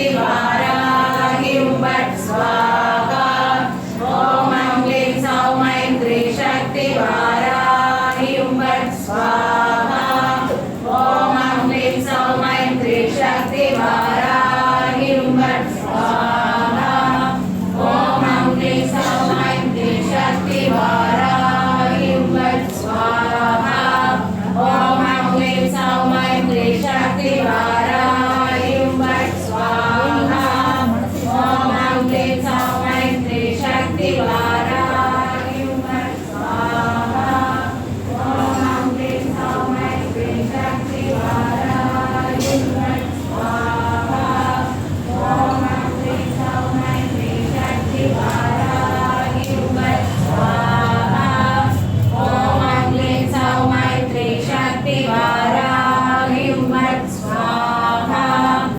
शक्ति वाराहि उम्बट् स्वाहा ॐ क्लीं सौं ऐं त्रिशक्ति वाराहि उम्बट् स्वाहा ॐ क्लीं सौं ऐं त्रिशक्ति वाराहि